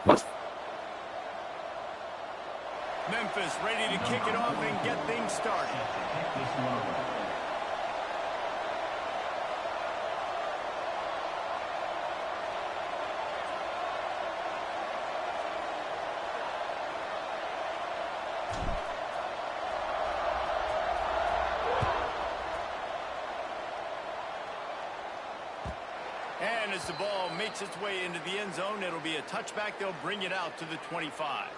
Memphis ready to kick it off and get things started. And as the ball makes its way into the end zone, it'll be a touchback. They'll bring it out to the 25.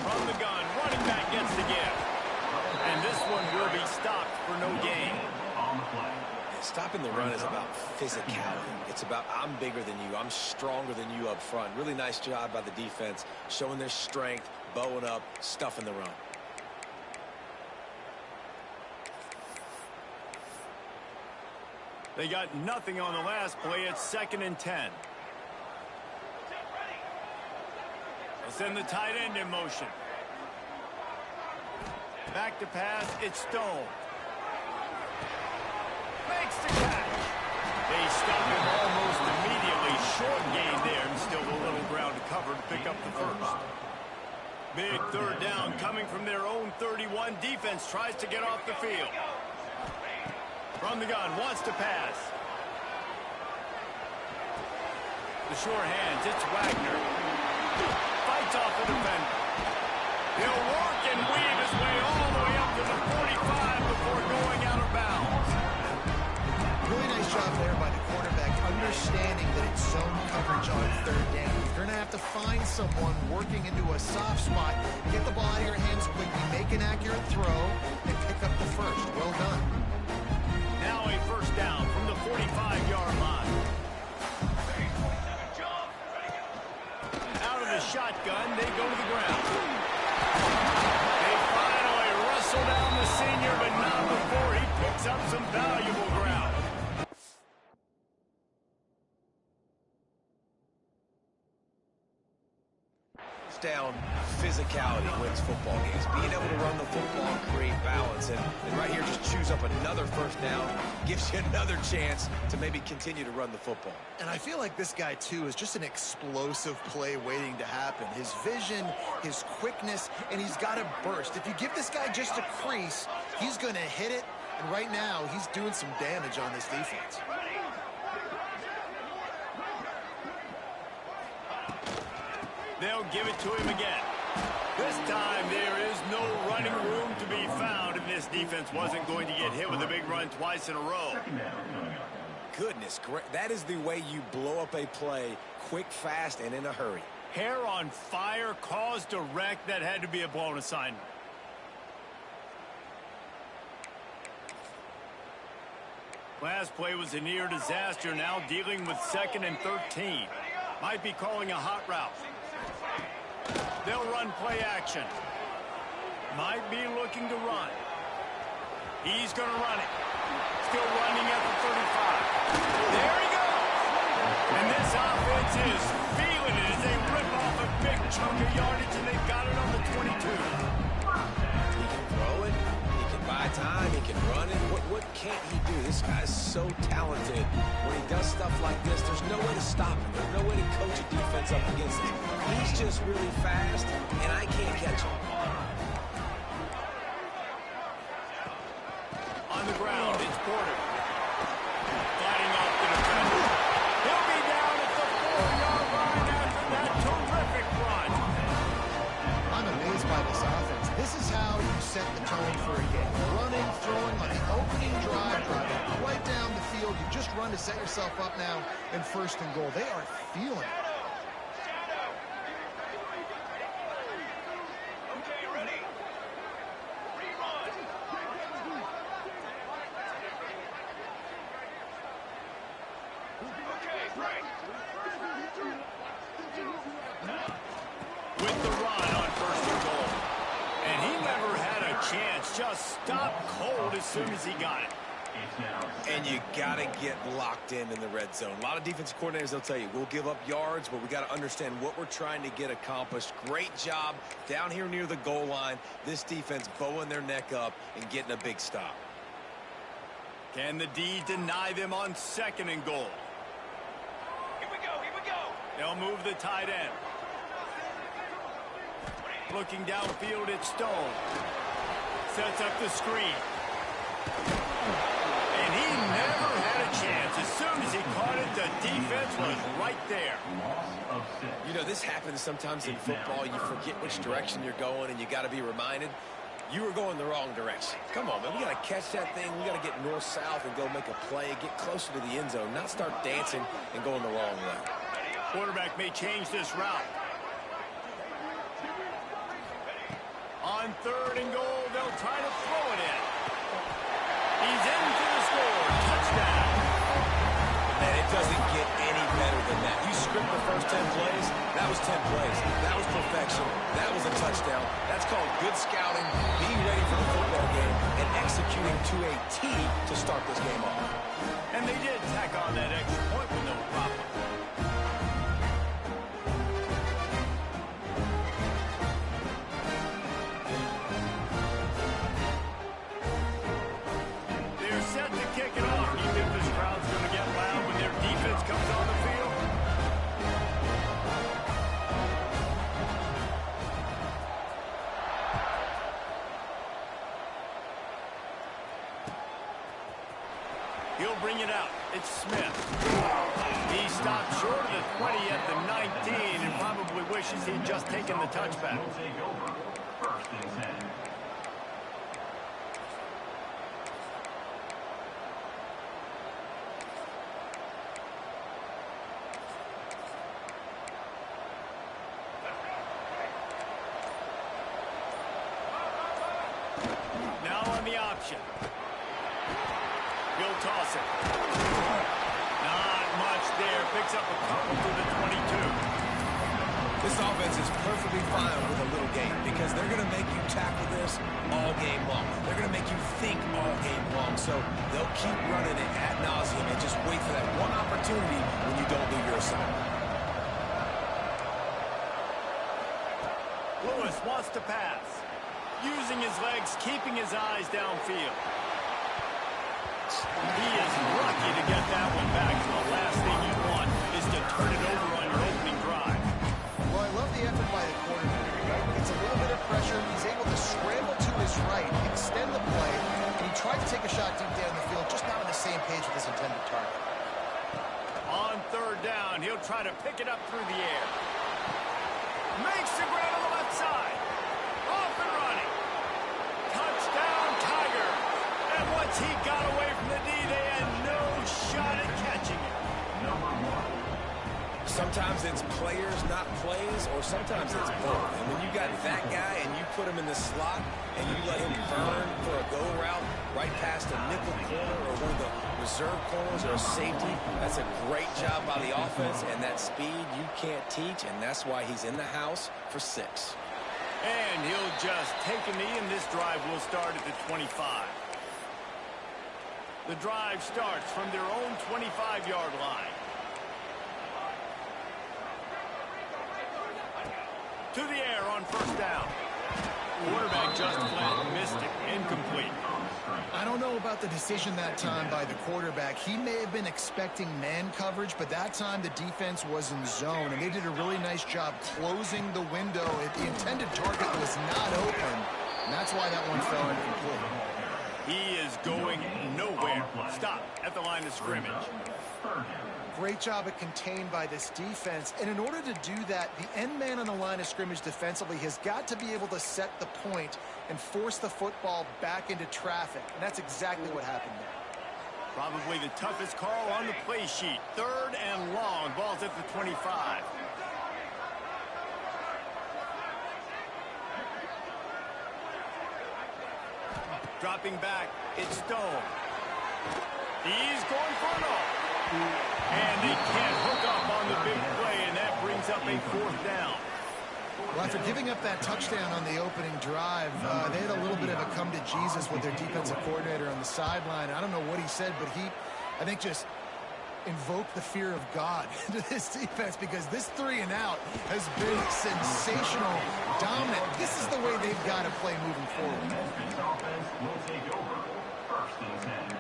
From the gun, running back gets the give. And this one will be stopped for no gain. Stopping the run is about physicality. It's about I'm bigger than you. I'm stronger than you up front. Really nice job by the defense, showing their strength, bowing up, stuffing the run. They got nothing on the last play. It's 2nd and 10. They'll send the tight end in motion. Back to pass, it's Stone. Makes the catch. They stop him almost immediately. Short gain there, and still a little ground to cover to pick up the first. Big 3rd down coming from their own 31. Defense tries to get off the field. From the gun, wants to pass. The short hands, it's Wagner. Fights off the defender. He'll work and weave his way all the way up to the 45 before going out of bounds. Really nice job there by the quarterback, understanding that it's zone coverage on 3rd down. You're going to have to find someone working into a soft spot, get the ball out of your hands quickly, make an accurate throw, and pick up the first. Well done. Now a 1st down from the 45-yard line. Out of the shotgun, they go to the ground. They finally wrestle down the senior, but not before he picks up some valuable ground. Down, physicality wins football games. Being able to run the football and create balance. And right here, just choose up another 1st down. Gives you another chance to maybe continue to run the football. And I feel like this guy, too, is just an explosive play waiting to happen. His vision, his quickness, and he's got a burst. If you give this guy just a crease, he's going to hit it. And right now, he's doing some damage on this defense. They'll give it to him again. This time there is no running room to be found, and this defense wasn't going to get hit with a big run twice in a row. Goodness, that is the way you blow up a play, quick, fast, and in a hurry. Hair on fire, caused a wreck. That had to be a blown assignment. Last play was a near disaster. Now dealing with 2nd and 13. Might be calling a hot route. They'll run play action. Might be looking to run. He's going to run it. Still running at the 35. There he goes. And this offense is feeling it as they rip off a big chunk of yardage, and they've got it on the 22. He can throw it. He can buy time. He can run it. What can't he do? This guy's so talented. When he does stuff like this, there's no way to stop him. There's no way to coach a defense up against him. He's just really fast, and I can't catch him. On the ground, it's Porter. Fighting off the defender. He'll be down at the 4-yard line after that terrific run. I'm amazed by this offense. This is how you set the tone for a game. Running, throwing on the opening drive, driving right down the field. You just run to set yourself up now in 1st and goal. They are feeling it. chance. Just stopped cold as soon as he got it. And you got to get locked in the red zone. A lot of defensive coordinators, they'll tell you, we'll give up yards, but we got to understand what we're trying to get accomplished. Great job down here near the goal line. This defense bowing their neck up and getting a big stop. Can the D deny them on 2nd and goal? Here we go, here we go. They'll move the tight end. Looking downfield, it's Stone. Sets up the screen. And he never had a chance. As soon as he caught it, the defense was right there. You know, this happens sometimes in football. You forget which direction you're going, and you got to be reminded you were going the wrong direction. Come on, man. We got to catch that thing. We got to get north-south and go make a play, get closer to the end zone, not start dancing and going the wrong way. Quarterback may change this route. On 3rd and goal, they'll try to throw it in. He's in for the score. Touchdown. And it doesn't get any better than that. You script the first 10 plays, that was 10 plays. That was perfection. That was a touchdown. That's called good scouting, being ready for the football game, and executing to a T to start this game off. And they did tack on that extra point with no problem. Set to kick it off. You think this crowd's going to get loud when their defense comes on the field? He'll bring it out. It's Smith. He stopped short of the 20 at the 19 and probably wishes he'd just taken the touchback. First and 10. He'll toss it. Not much there. Picks up a couple to the 22. This offense is perfectly fine with a little game because they're going to make you tackle this all game long. They're going to make you think all game long. So they'll keep running it ad nauseum and just wait for that one opportunity when you don't do your assignment. Lewis wants to pass. Using his legs, keeping his eyes downfield. He is lucky to get that one back. The last thing you want is to turn it over on your opening drive. Well, I love the effort by the quarterback. It's a little bit of pressure. He's able to scramble to his right, extend the play, and he tried to take a shot deep down the field, just not on the same page with his intended target. On 3rd down, he'll try to pick it up through the air. Makes the grab on the left side. Off and running. Touchdown, Tiger. And once he got away from the D, they had no shot at catching it. Sometimes it's players, not plays, or sometimes it's both. And when you got that guy and you put him in the slot and you let him burn for a go route right past a nickel corner or one of the reserve corners or a safety, that's a great job by the offense, and that speed you can't teach, and that's why he's in the house for 6. And he'll just take a knee, and this drive will start at the 25. The drive starts from their own 25-yard line. To the air on 1st down. Quarterback just flat missed it. Incomplete. I don't know about the decision that time by the quarterback. He may have been expecting man coverage, but that time the defense was in zone, and they did a really nice job closing the window. The intended target was not open, and that's why that one fell incomplete. He is going nowhere. Stop at the line of scrimmage. Great job at contained by this defense. And in order to do that, the end man on the line of scrimmage defensively has got to be able to set the point and force the football back into traffic. And that's exactly what happened there. Probably the toughest call on the play sheet. 3rd and long. Ball's at the 25. Dropping back, it's Stone. He's going for it all. And they can't hook up on the big play, and that brings up a 4th down. Well, after giving up that touchdown on the opening drive, they had a little bit of a come to Jesus with their defensive coordinator on the sideline. I don't know what he said, but he, I think, just invoked the fear of God into this defense, because this 3-and-out has been sensational, dominant. This is the way they've got to play moving forward. Memphis offense will take over. First and 10.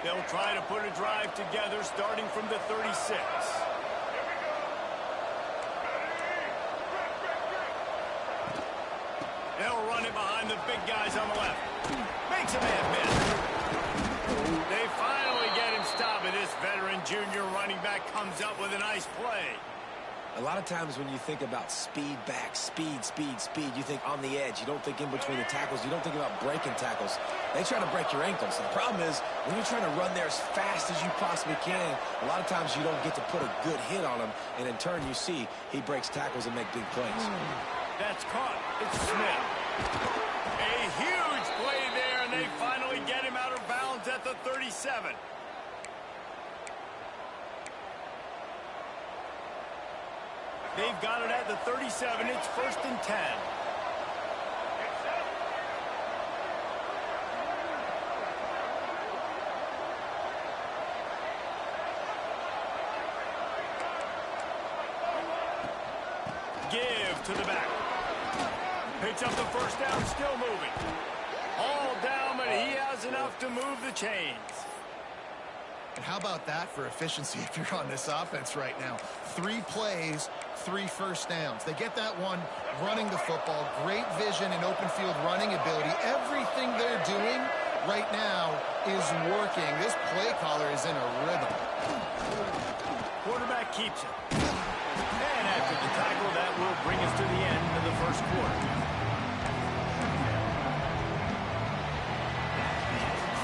They'll try to put a drive together starting from the 36. They'll run it behind the big guys on the left. Makes a man miss. They finally get him stopped, and this veteran junior running back comes up with a nice play. A lot of times when you think about speed back, speed, you think on the edge. You don't think in between the tackles. You don't think about breaking tackles. They try to break your ankles. The problem is when you're trying to run there as fast as you possibly can, a lot of times you don't get to put a good hit on him, and in turn you see he breaks tackles and make big plays. That's caught. It's Smith. A huge play there, and they finally get him out of bounds at the 37. They've got it at the 37. It's first and 10. Give to the back. Picks up the first down, still moving. All down, but he has enough to move the chains. And how about that for efficiency if you're on this offense right now? 3 plays, 3 first downs. They get that one running the football. Great vision and open field running ability. Everything they're doing right now is working. This play caller is in a rhythm. Quarterback keeps it. And after the tackle, that will bring us to the end of the first quarter.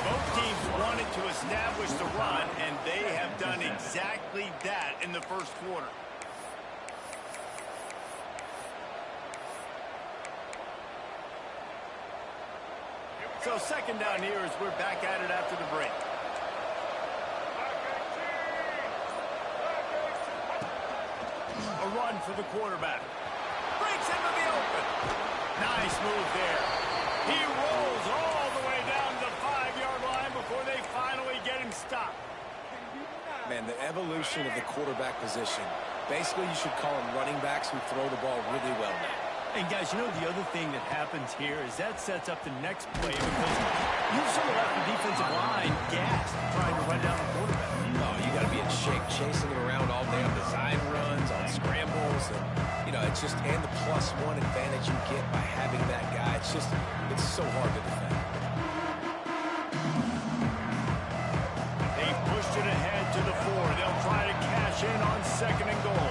Both teams wanted to establish the run, and they have done exactly that in the first quarter. So second down here as we're back at it after the break. A run for the quarterback. Breaks into the open. Nice move there. He rolls all the way down to the 5-yard line before they finally get him stopped. Man, the evolution of the quarterback position. Basically, you should call them running backs who throw the ball really well now. And guys, you know the other thing that happens here is that sets up the next play, because you've sort of left the defensive line gassed trying to run down the quarterback. Oh, you got to be in shape, chasing him around all day on design runs, on scrambles, and you know, it's just, and the +1 advantage you get by having that guy. It's just, it's so hard to defend. They pushed it ahead to the 4. They'll try to cash in on second and goal.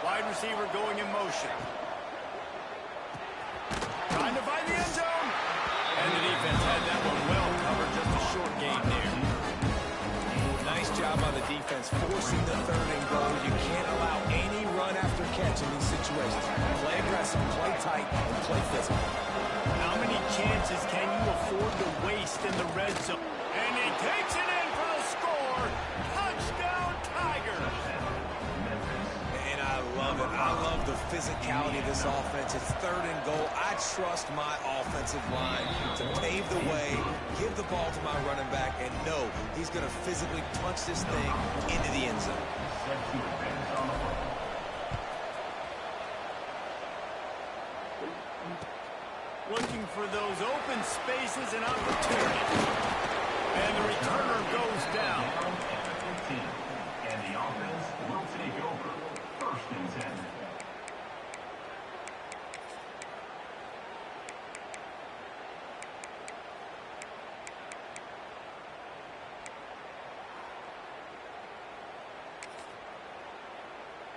Wide receiver going in motion. Trying to find the end zone. And the defense had that one well covered. Just a short gain there. Nice job on the defense, forcing the third and goal. You can't allow any run after catch in these situations. Play aggressive, play tight, and play physical. How many chances can you afford to waste in the red zone? And he takes it in for the score. Touchdown, Tigers. And I love it. I love the physicality of this offense. It's third and goal. I trust my offensive line to pave the way, give the ball to my running back, and know he's going to physically punch this thing into the end zone. Set to advance on the play. Looking for those open spaces and opportunities. And the returner goes down. Down at the 15. And the offense will take over. First and 10.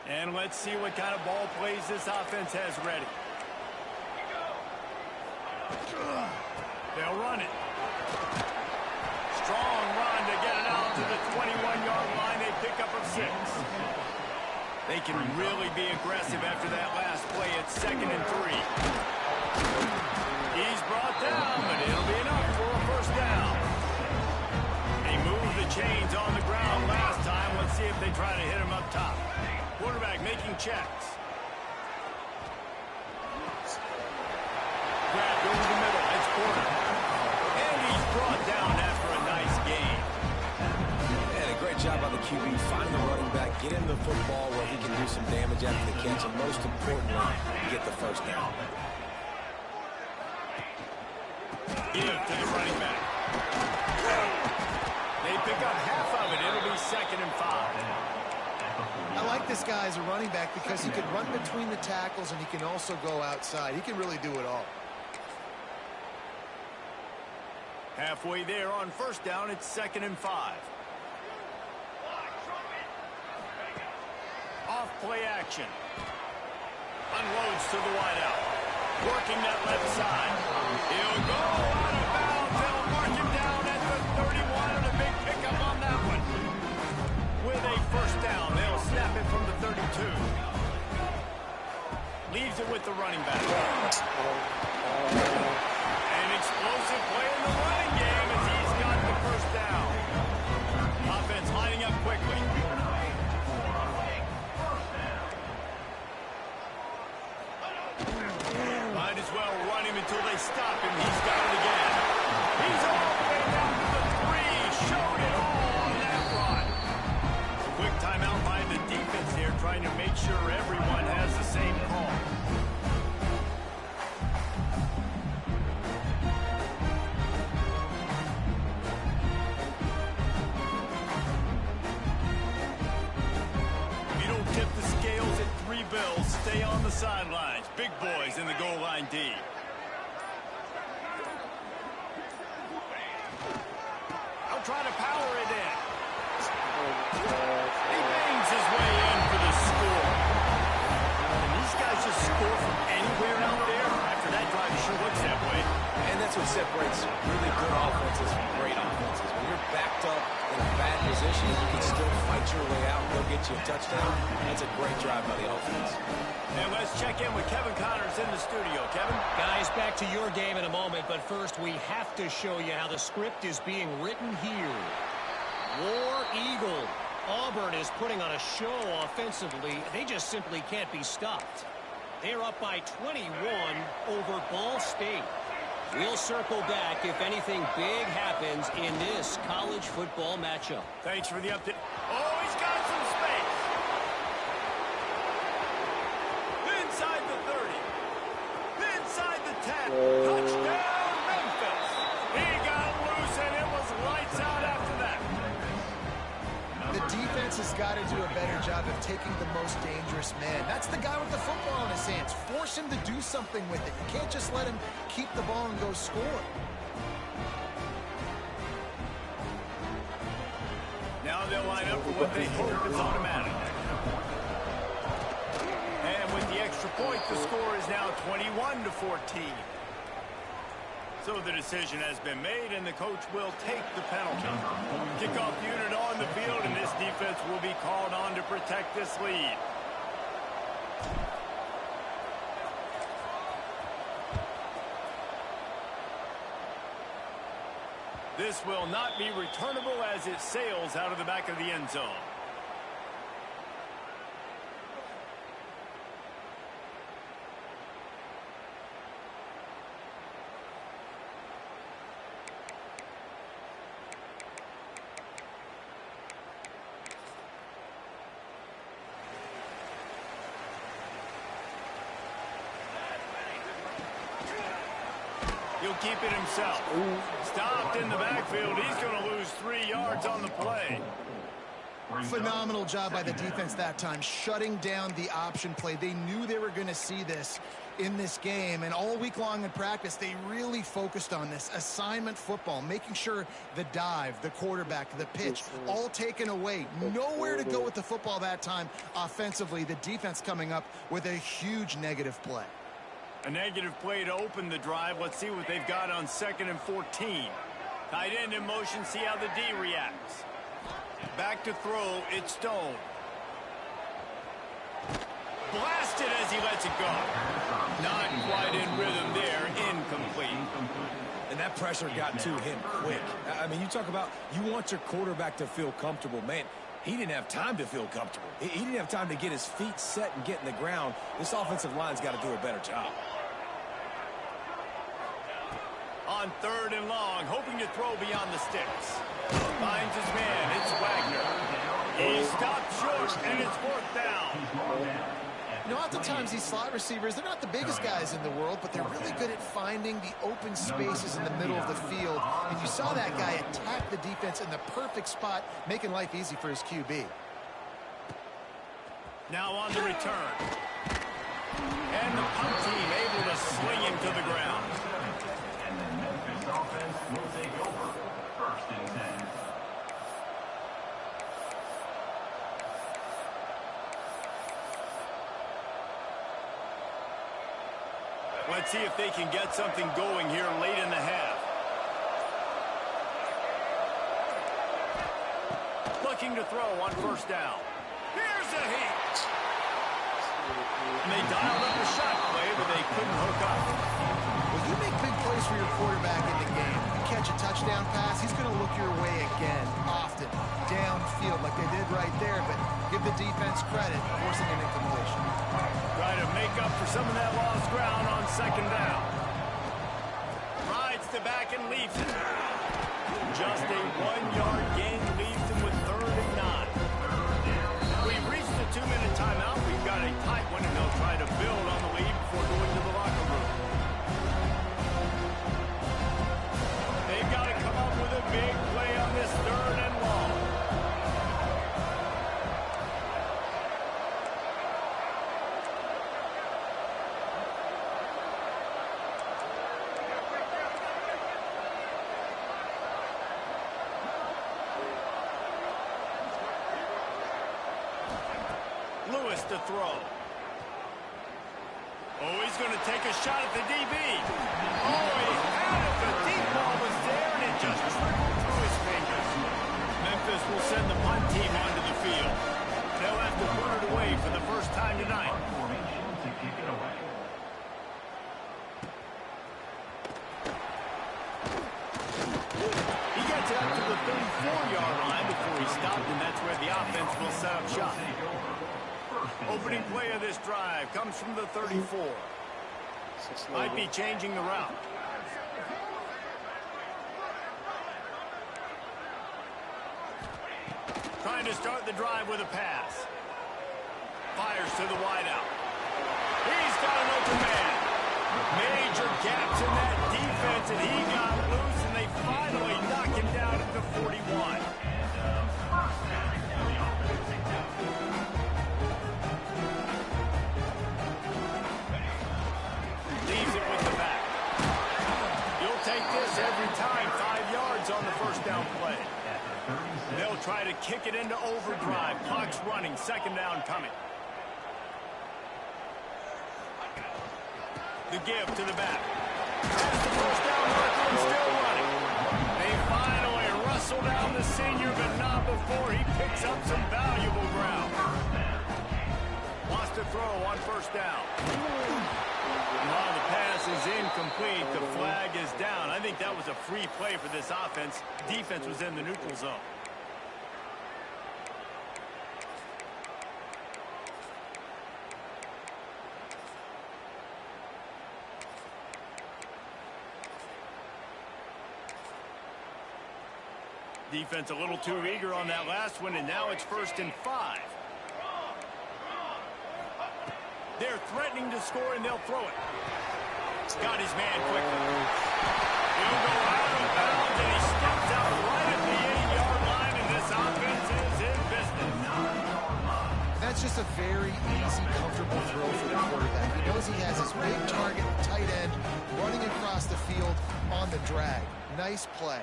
And let's see what kind of ball plays this offense has ready. They'll run it. Strong run to get it out to the 21-yard line, a pickup of 6. They can really be aggressive after that last play at 2nd and 3. He's brought down, but it'll be enough for a first down. They moved the chains on the ground last time. Let's see if they try to hit him up top. Quarterback making checks. Grabbed over the middle. It's Porter. And he's brought down after a nice gain. And a great job by the QB. Find the running back, get him the football where he can do some damage after the catch, and most importantly, get the first down. Give to the running back. They pick up half of it. It'll be 2nd and 5. I like this guy as a running back because he can run between the tackles and he can also go outside. He can really do it all. Halfway there on first down, it's 2nd and 5. Off play action. Unloads to the wideout. Working that left side. He'll go out of bounds. They'll mark him down at the 31 and a big pickup on that one. With a first down, they'll snap it from the 32. Leaves it with the running back. An explosive play in the running game as he's got the first down. Offense lining up quickly. Might as well run him until they stop him. He's got it again. He's all the way down to the 3. Showed it all on that run. Quick timeout by the defense here, trying to make sure everyone has the same call. If you don't tip the scales at 3 bills, stay on the sidelines. Big boys in the goal line D. I'll try to power it in. He bangs his way in for the score. And these guys just score from anywhere out there. After that drive, it sure looks that way. And that's what separates really good offenses from great offenses. When you're backed up in a bad position, you can still fight your way out and go get you a touchdown. That's a great drive by the offense. And let's check in with Kevin Connors in the studio. Kevin? Guys, back to your game in a moment, but first we have to show you how the script is being written here. War Eagle. Auburn is putting on a show offensively. They just simply can't be stopped. They're up by 21 over Ball State. We'll circle back if anything big happens in this college football matchup. Thanks for the update. Oh, he's got some space. Inside the 30. Inside the 10. Touchdown, Memphis. He got loose, and it was lights out after that. The defense has got to do a better job of taking the most dangerous man. That's the guy with the football in his hands. Force him to do something with it. You can't just let him keep the ball and go score. Now they'll line up for what they hope is automatic. And with the extra point, the score is now 21-14. So the decision has been made, and the coach will take the penalty. Kickoff unit on the field, and this defense will be called on to protect this lead. This will not be returnable as it sails out of the back of the end zone. He'll keep it himself. Stopped in the backfield. He's going to lose 3 yards on the play. Phenomenal job by the defense that time, shutting down the option play. They knew they were going to see this in this game, and all week long in practice, they really focused on this assignment football, making sure the dive, the quarterback, the pitch, all taken away. Nowhere to go with the football that time offensively. The defense coming up with a huge negative play. A negative play to open the drive. Let's see what they've got on 2nd and 14. Tight end in motion, see how the D reacts. Back to throw, it's Stone. Blasted as he lets it go. Not quite in rhythm there, incomplete. And that pressure got to him quick. I mean, you talk about you want your quarterback to feel comfortable. Man, he didn't have time to feel comfortable. He didn't have time to get his feet set and get in the ground. This offensive line's got to do a better job. On 3rd and long, hoping to throw beyond the sticks. Finds his man, it's Wagner. He stopped short, and it's 4th down. You know, oftentimes these slot receivers, they're not the biggest guys in the world, but they're really good at finding the open spaces in the middle of the field. And you saw that guy attack the defense in the perfect spot, making life easy for his QB. Now on the return. And the punt team able to swing him to the ground. And the Memphis offense will take over. 1st and 10. Let's see if they can get something going here late in the half. Looking to throw on 1st down. Here's a heat. And they dialed up a shot play, but they couldn't hook up. When you make big plays for your quarterback in the game, you catch a touchdown pass, he's going to look your way again, often, downfield like they did right there, but give the defense credit, forcing an incompletion. Try to make up for some of that lost ground on 2nd down. Rides the back and leaves it. Just a 1-yard gain leaves him with 3rd and 9. We've reached the 2-minute timeout. We've got a tight one, and they'll try to build on the lead before going to the locker room. They've got to come up with a big play on this 3rd and long. Lewis to throw. Oh, he's going to take a shot at the DB. Oh, he had it. The deep ball was there, and it just trickled through his fingers. Memphis will send the punt team onto the field. They'll have to put it away for the first time tonight. Formation to kick it away. He gets out to the 34-yard line before he stopped, and that's where the offense will set up shop. Opening play of this drive comes from the 34. Might be changing the route. Trying to start the drive with a pass. Fires to the wideout. He's got an open man. Major gaps in that defense, and he got loose, and they finally knock him down at the 41. Leaves it with the back. You'll take this every time. 5 yards on the 1st down play. They'll try to kick it into overdrive. Clock's running. 2nd down coming. The give to the back. That's the 1st down marker and still running. They finally wrestle down the senior, but not before he picks up some valuable ground. Wants to throw on 1st down. While the pass is incomplete, the flag is down. I think that was a free play for this offense. Defense was in the neutral zone. Defense a little too eager on that last one, and now it's 1st and 5. They're threatening to score, and they'll throw it. Got his man quickly. He'll go out of bounds, and he steps out right at the 8-yard line, and this offense is in business. That's just a very easy, comfortable throw for the quarterback. He knows he has his big target, tight end, running across the field on the drag. Nice play.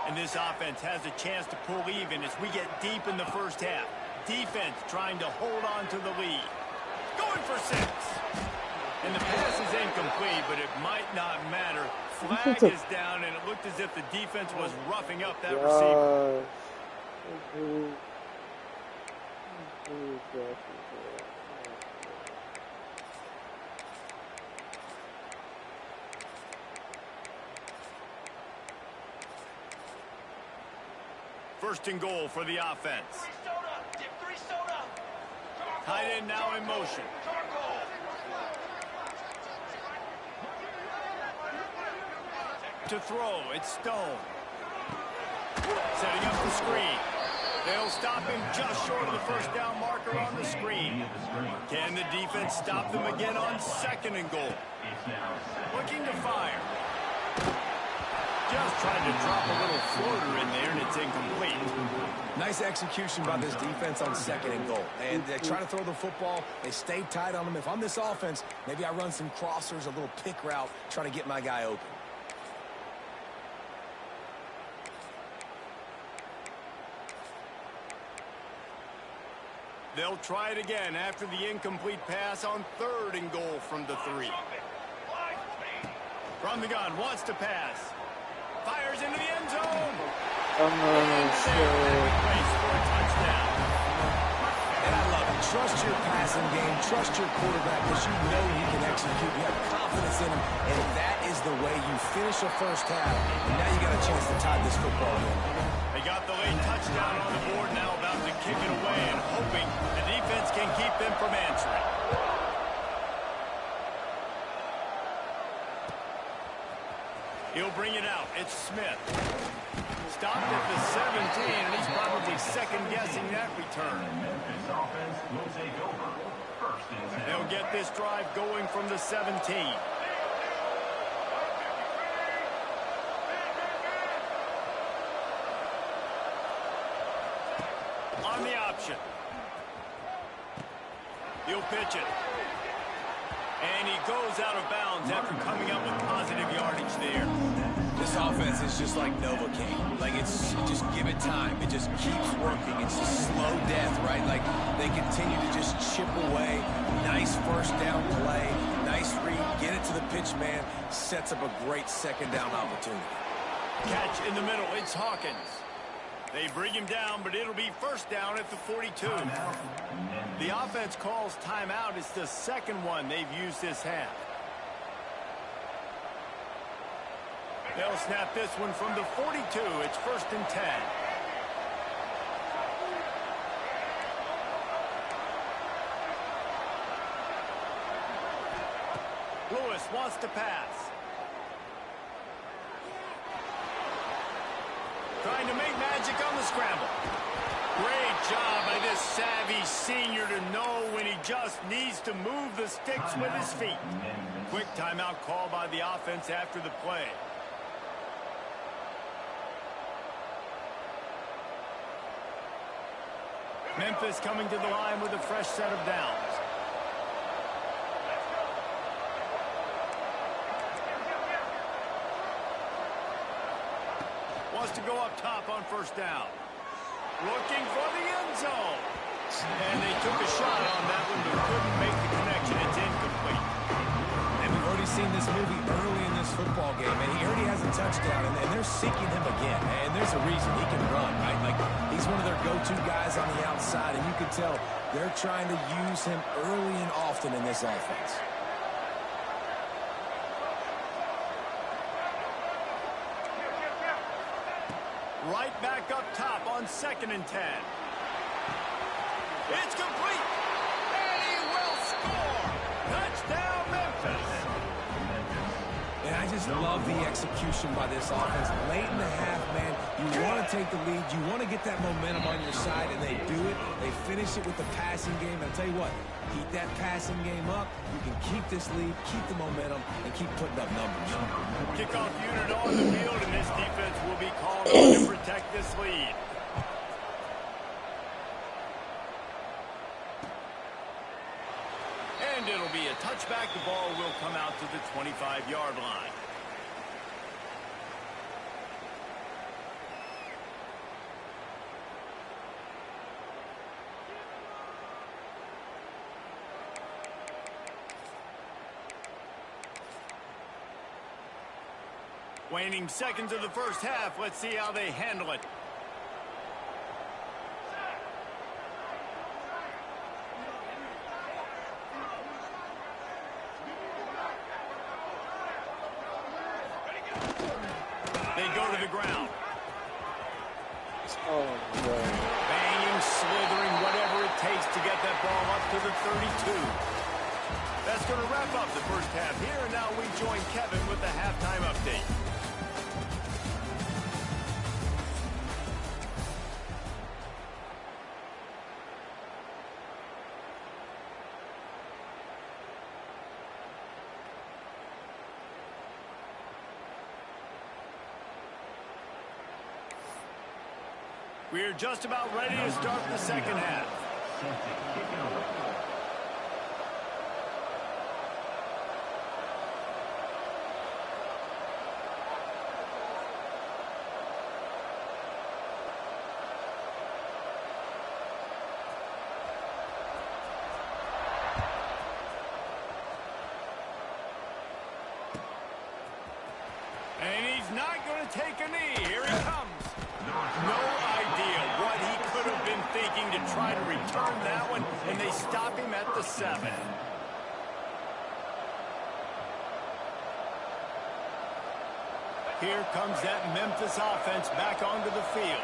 And this offense has a chance to pull even as we get deep in the 1st half. Defense trying to hold on to the lead. Going for 6. And the pass is incomplete, but it might not matter. Flag is down, and it looked as if the defense was roughing up that receiver. First and goal for the offense. Tight end now in motion. To throw, it's Stone. Setting up the screen. They'll stop him just short of the first down marker on the screen. Can the defense stop them again on second and goal? Looking to fire. Just trying to drop a little floater in there, and it's incomplete. Nice execution by this defense on second and goal. And they try to throw the football. They stay tight on them. If I'm this offense, maybe I run some crossers, a little pick route, try to get my guy open. They'll try it again after the incomplete pass on third and goal from the 3. From the gun, wants to pass. Fires into the end zone. And place for a touchdown. And I love it. Trust your passing game. Trust your quarterback because you know he can execute. You have confidence in him. And that is the way you finish a first half. And now you got a chance to tie this football game. They got the late touchdown on the board, now about to kick it away and hoping the defense can keep them from answering. He'll bring it out. It's Smith. Stopped at the 17, and he's probably second-guessing that return. Memphis offense will take over. First and 10. They'll get this drive going from the 17. On the option. He'll pitch it. And he goes out of bounds after coming up with positive yardage there. This offense is just like Novocaine. Like, it's just give it time. It just keeps working. It's a slow death, right? Like, they continue to just chip away. Nice first down play. Nice read. Get it to the pitch man. Sets up a great second down opportunity. Catch in the middle. It's Hawkins. They bring him down, but it'll be first down at the 42. The offense calls timeout. It's the second one they've used this half. They'll snap this one from the 42. It's first and 10. Lewis wants to pass. Trying to make magic on the scramble. Great job by this savvy senior to know when he just needs to move the sticks with his feet. Quick timeout call by the offense after the play. Memphis coming to the line with a fresh set of downs. Wants to go up top on first down. Looking for the end zone. And they took a shot on that one, but couldn't make the connection. It's incomplete. And we've already seen this movie early in this football game, and he already has a touchdown, and they're seeking him again. And there's a reason. He can run, right? Like, he's one of their go-to guys on the outside, and you can tell they're trying to use him early and often in this offense. Right back up top on second and 10. It's complete. And he will score. Touchdown, Memphis. And I just love the execution by this offense. Late in the half, man, you want to take the lead. You want to get that momentum on your side, and they do it. They finish it with the passing game. And I'll tell you what, keep that passing game up. You can keep this lead, keep the momentum, and keep putting up numbers. Kickoff unit on the field, and this defense will be called on to protect this lead. And it'll be a touchback. The ball will come out to the 25-yard line. Waning seconds of the first half. Let's see how they handle it. They go to the ground. Oh, no. Banging, slithering, whatever it takes to get that ball up to the 32. That's going to wrap up the first half here, and now we join Kevin with the halftime update. We're just about ready to start the second half. And he's not going to take a knee. Here he comes. No idea what he could have been thinking to try to return that one, and they stop him at the 7. Here comes that Memphis offense back onto the field.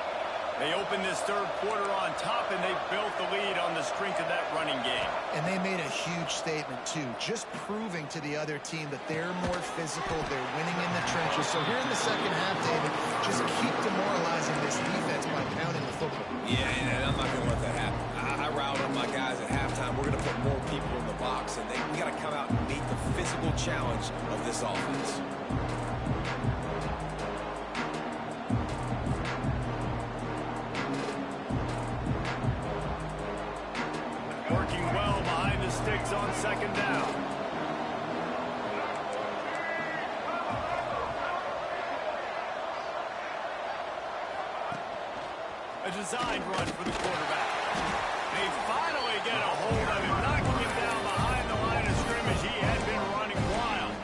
They opened this third quarter on top, and they built the lead on the strength of that running game. And they made a huge statement, too, just proving to the other team that they're more physical, they're winning in the trenches. So here in the second half, David, just keep demoralizing this defense by pounding the football. Yeah, and I'm not going to let that happen. I riled up my guys at halftime. We're going to put more people in the box, and we got to come out and meet the physical challenge of this offense. Working well behind the sticks on second down. A designed run for the quarterback. They finally get a hold of him, knocking him down behind the line of scrimmage. He had been running wild.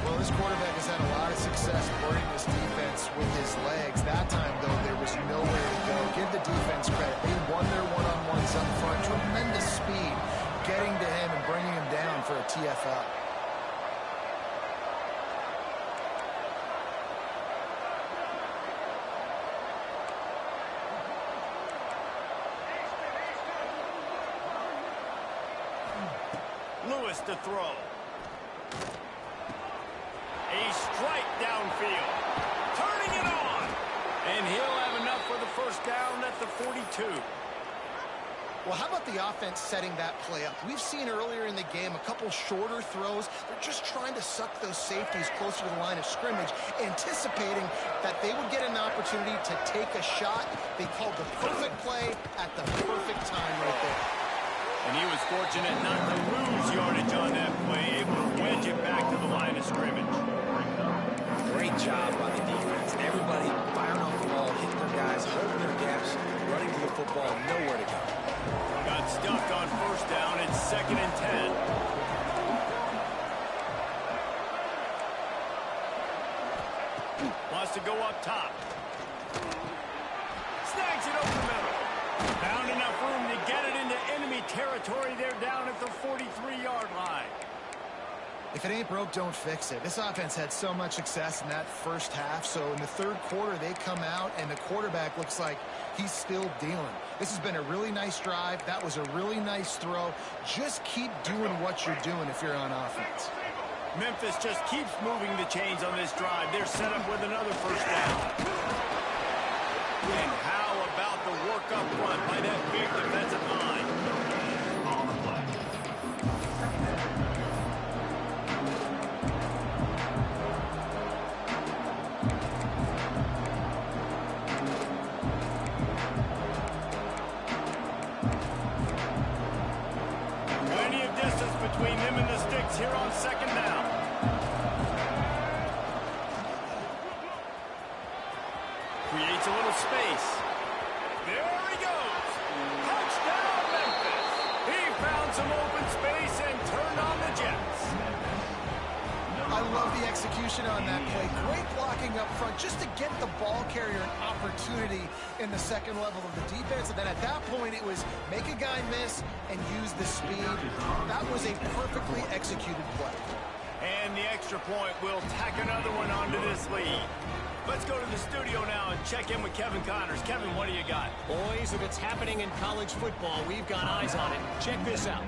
Well, this quarterback has had a lot of success burning this defense with his legs. That time, though, there was nowhere to go. Give the defense credit. They won their one-on-ones up front. Tremendous speed getting to him and bringing him down for a TFL. Lewis to throw. A strike downfield. Turning it on. And he'll have enough for the first down at the 42. Well, how about the offense setting that play up? We've seen earlier in the game a couple shorter throws. They're just trying to suck those safeties closer to the line of scrimmage, anticipating that they would get an opportunity to take a shot. They called the perfect play at the perfect time right there. And he was fortunate not to lose yardage on that play, able to wedge it back to the line of scrimmage. Great job by the defense. Everybody firing off the ball, hitting their guys, holding their gaps, running to the football, nowhere to go. Got stuffed on first down. It's 2nd and 10. Wants to go up top. Snags it over the middle. Found enough room to get it into enemy territory. They're down at the 43-yard line. If it ain't broke, don't fix it. This offense had so much success in that first half, so in the third quarter, they come out, and the quarterback looks like he's still dealing. This has been a really nice drive. That was a really nice throw. Just keep doing what you're doing if you're on offense. Memphis just keeps moving the chains on this drive. They're set up with another first down. And how about the work up front by that big defensive line? On the play. Plenty of distance between them and the sticks here on second down. Creates a little space. There he goes. Touchdown, Memphis. He found some open space and turned on the Jets. I love the execution on that play. Great blocking up front just to get the ball carrier an opportunity in the second level of the defense. And then at that point, it was make a guy miss and use the speed. That was a perfectly executed play. And the extra point will tack another one onto this lead. Let's go to the studio now and check in with Kevin Connors. Kevin, what do you got? Boys, if it's happening in college football, we've got eyes on it. Check this out.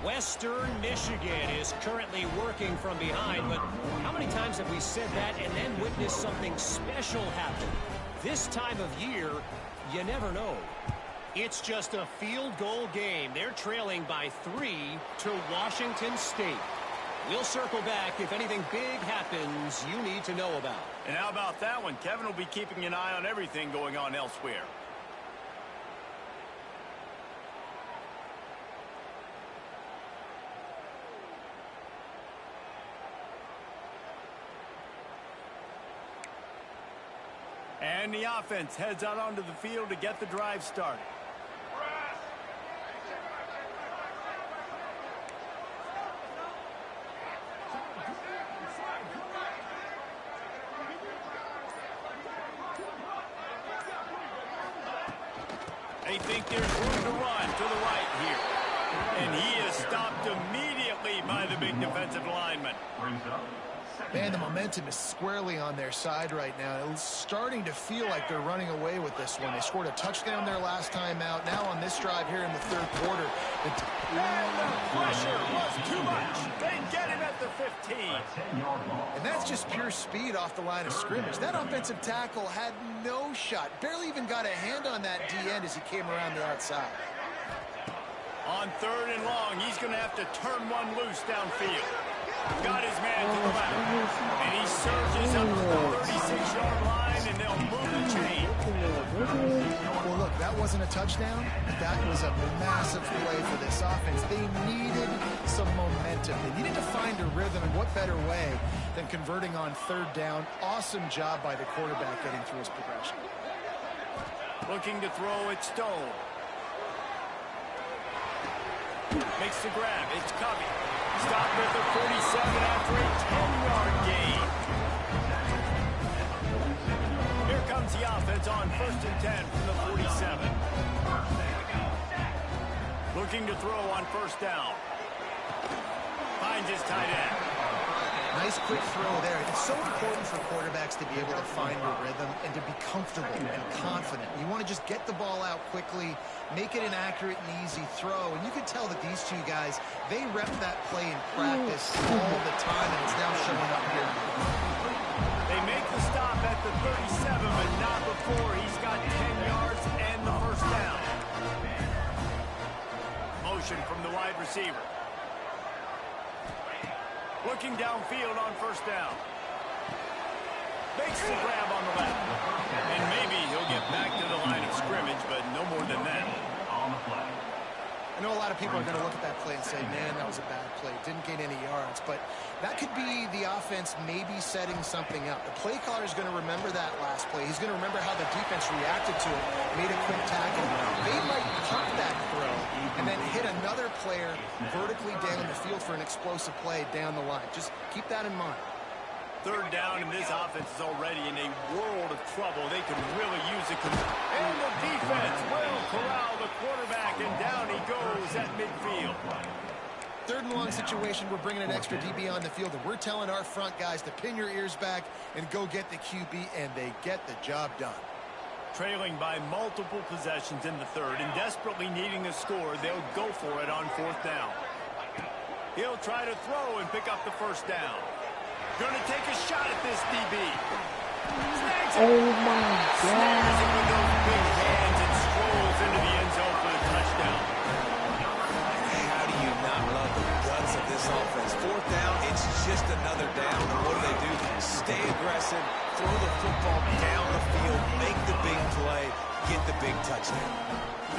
Western Michigan is currently working from behind, but how many times have we said that and then witnessed something special happen? This time of year, you never know. It's just a field goal game. They're trailing by 3 to Washington State. We'll circle back if anything big happens you need to know about. And how about that one? Kevin will be keeping an eye on everything going on elsewhere. And the offense heads out onto the field to get the drive started. They think there's room to run to the right here. And he is stopped immediately by the big defensive lineman. Man, the momentum is squarely on their side right now. It's starting to feel like they're running away with this one. They scored a touchdown their last time out. Now on this drive here in the third quarter. And the pressure was too much. They get him at the 15. And that's just pure speed off the line of scrimmage. That offensive tackle had no shot. Barely even got a hand on that D-end as he came around the outside. On 3rd and long, he's going to have to turn one loose downfield. Got his man to the left. And he surges up to the 36-yard line, and they'll move the chain. Well, look, that wasn't a touchdown. That was a massive play for this offense. They needed some momentum. They needed to find a rhythm, and what better way than converting on 3rd down. Awesome job by the quarterback getting through his progression. Looking to throw it, Stone. Makes the grab. It's Covey. Stopped at the 47 after a 10-yard gain. Here comes the offense on 1st and 10 from the 47. Looking to throw on 1st down. Finds his tight end. Nice quick throw there. It's so important for quarterbacks to be able to find a rhythm and to be comfortable and confident. You want to just get the ball out quickly, make it an accurate and easy throw. And you can tell that these two guys, they rep that play in practice all the time, and it's now showing up here. They make the stop at the 37, but not before he's got 10 yards and the 1st down. Motion from the wide receiver. Looking downfield on 1st down. Makes the grab on the left. And maybe he'll get back to the line of scrimmage, but no more than that. I know a lot of people are going to look at that play and say, man, that was a bad play. Didn't gain any yards. But that could be the offense maybe setting something up. The play caller is going to remember that last play. He's going to remember how the defense reacted to it, made a quick tackle. They might pump that throw and then hit another player vertically down the field for an explosive play down the line. Just keep that in mind. 3rd down, and this offense is already in a world of trouble. They could really use it. And the defense will corral the quarterback, and down he goes at midfield. 3rd and long situation. We're bringing an extra DB on the field, and we're telling our front guys to pin your ears back and go get the QB, and they get the job done. Trailing by multiple possessions in the 3rd and desperately needing a score, they'll go for it on 4th down. He'll try to throw and pick up the 1st down. Going to take a shot at this DB. Snags it. Oh my God. Snags it with those big hands and strolls into the end zone for the touchdown. How do you not love the guts of this offense? 4th down, it's just another down. And what do? Stay aggressive, throw the football down the field, make the big play, get the big touchdown.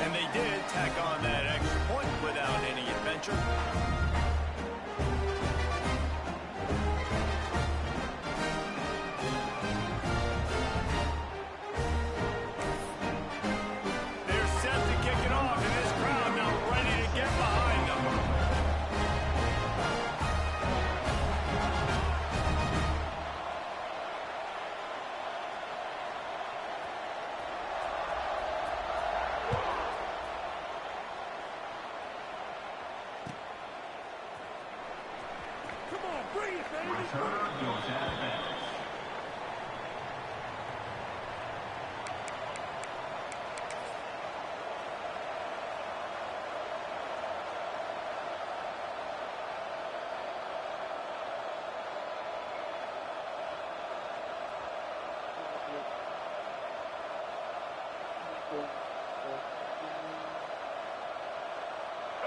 And they did tack on that extra point without any adventure.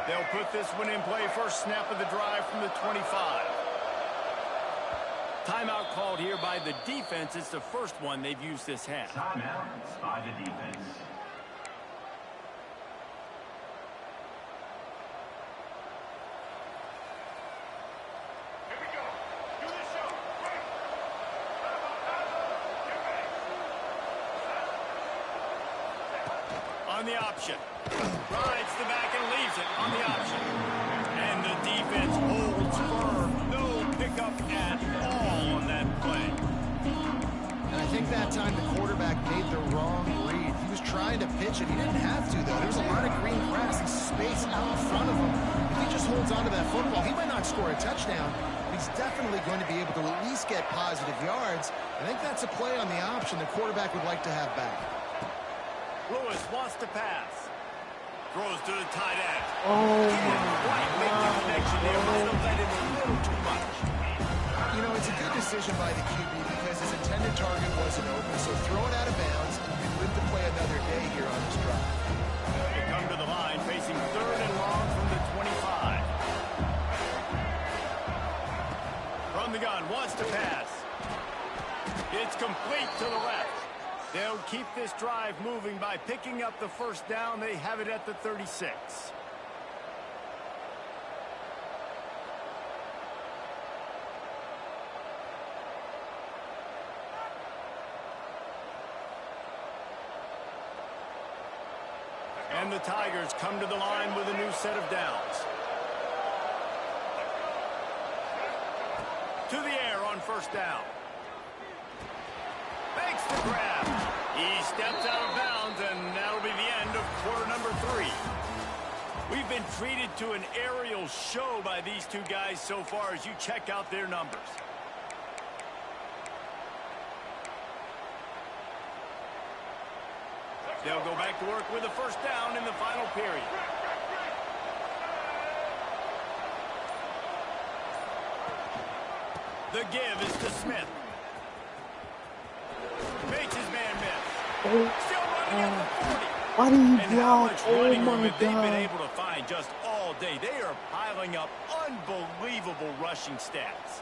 They'll put this one in play. First snap of the drive from the 25. Timeout called here by the defense. It's the first one they've used this half. Timeout by the defense. On the option. Rides the back and leaves it on the option. And the defense holds firm. No pickup at all on that play. And I think that time the quarterback made the wrong read. He was trying to pitch it. He didn't have to, though. There was a lot of green grass and space out in front of him. If he just holds on to that football, he might not score a touchdown, but he's definitely going to be able to at least get positive yards. I think that's a play on the option the quarterback would like to have back. Lewis wants to pass. Throws to the tight end. Oh, Can't quite make the connection there. Might have let in a little too much. You know, it's a good decision by the QB because his intended target wasn't open, so throw it out of bounds and you can live to play another day here on this drive. They come to the line facing 3rd and long from the 25. From the gun, wants to pass. It's complete to the left. They'll keep this drive moving by picking up the first down. They have it at the 36. And the Tigers come to the line with a new set of downs. To the air on first down. Makes the grab. He steps out of bounds, and that'll be the end of quarter number 3. We've been treated to an aerial show by these two guys so far as you check out their numbers. They'll go back to work with a first down in the final period. The give is to Smith. Makes his man miss. Still running at the 40. Why do you And how block? much Oh running my room have they been God. able to find just all day? They are piling up unbelievable rushing stats.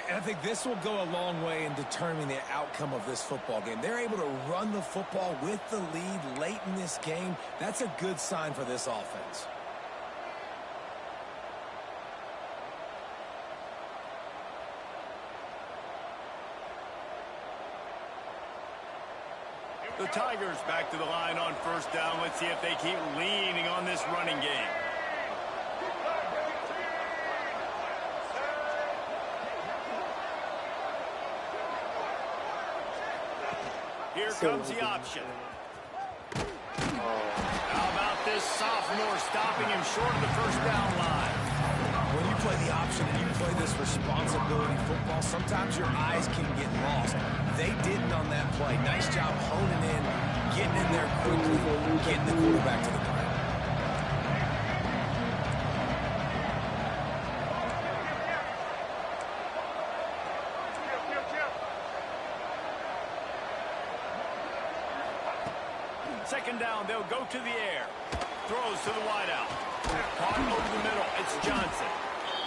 And I think this will go a long way in determining the outcome of this football game. They're able to run the football with the lead late in this game. That's a good sign for this offense. The Tigers back to the line on first down. Let's see if they keep leaning on this running game. Here comes the option. How about this sophomore stopping him short of the first down line? When you play the option and you play this responsibility football, sometimes your eyes can get lost. They didn't on that play. Nice job honing in, getting in there quickly, getting the quarterback to the ground. Second down, they'll go to the air. Throws to the wideout. Caught over the middle. It's Johnson.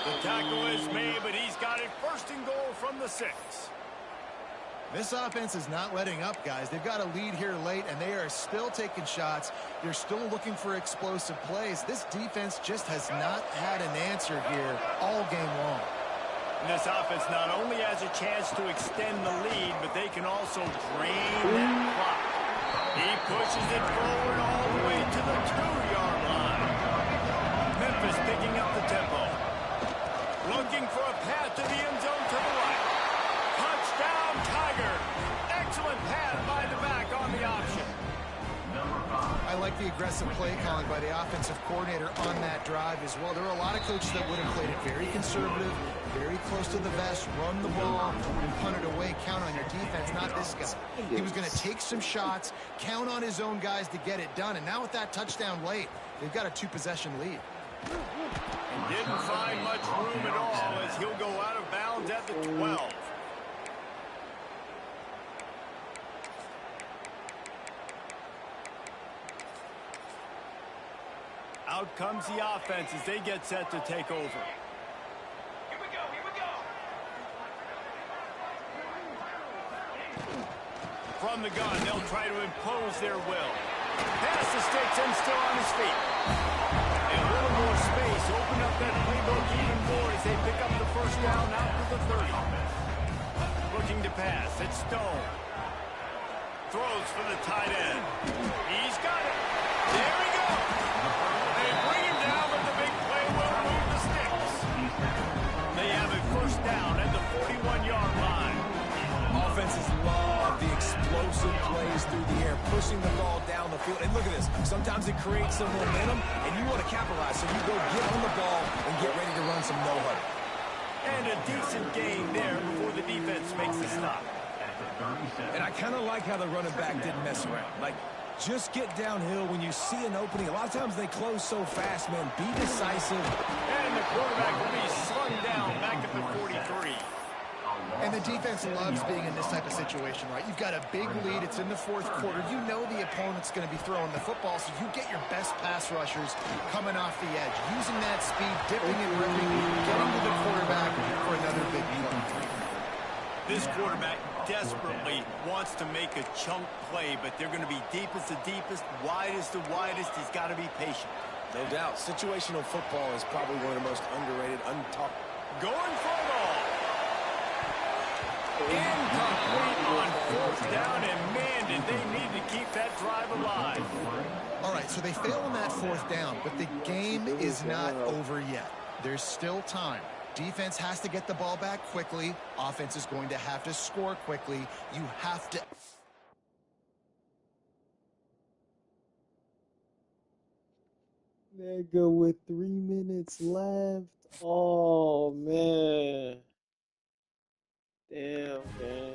The tackle is made, but he's got it first and goal from the 6. This offense is not letting up, guys. They've got a lead here late, and they are still taking shots. They're still looking for explosive plays. This defense just has not had an answer here all game long. And this offense not only has a chance to extend the lead, but they can also drain that clock. He pushes it forward all the way to the 2-yard line. Memphis picking up the tempo. Looking for a path to the end zone to the right. Touchdown, Tiger. Excellent pass by the back on the option. I like the aggressive play calling by the offensive coordinator on that drive as well. There are a lot of coaches that would have played it very conservative, very close to the vest, run the ball, and punt it away, count on your defense, not this guy. He was going to take some shots, count on his own guys to get it done, and now with that touchdown late, they've got a 2-possession lead. And didn't find much room at all as he'll go out of bounds at the 12. Out comes the offense as they get set to take over. Here we go, here we go. From the gun, they'll try to impose their will. Pass the sticks and still on his feet. A little more space. Open up that playbook even more as they pick up the first down out to the 30. Looking to pass. It's Stone. Throws for the tight end. He's got it. There he goes. They bring him down, but the big play will move the sticks. They have a first down at the 41-yard line. Offenses love the explosive plays through the air, pushing the ball down the field. And look at this. Sometimes it creates some momentum, and you want to capitalize. So you go get on the ball and get ready to run some no-huddle. And a decent gain there before the defense makes the stop. And I kind of like how the running back didn't mess around. Like, just get downhill when you see an opening. A lot of times they close so fast, man. Be decisive. And the quarterback will be slung down back at the 43. And the defense loves being in this type of situation, right? You've got a big lead. It's in the fourth quarter. You know the opponent's going to be throwing the football, so you get your best pass rushers coming off the edge, using that speed, dipping and ripping, getting to the quarterback for another big play. This quarterback desperately wants to make a chunk play, but they're going to be deepest to deepest, widest to widest. He's got to be patient. No doubt. Situational football is probably one of the most underrated, untalked. Going for it all. Incomplete on fourth down, and man, did they need to keep that drive alive. All right, so they fail on that fourth down, but the game is not over yet. There's still time. Defense has to get the ball back quickly. Offense is going to have to score quickly. You have to... There go with 3 minutes left. Oh, man. Damn, man.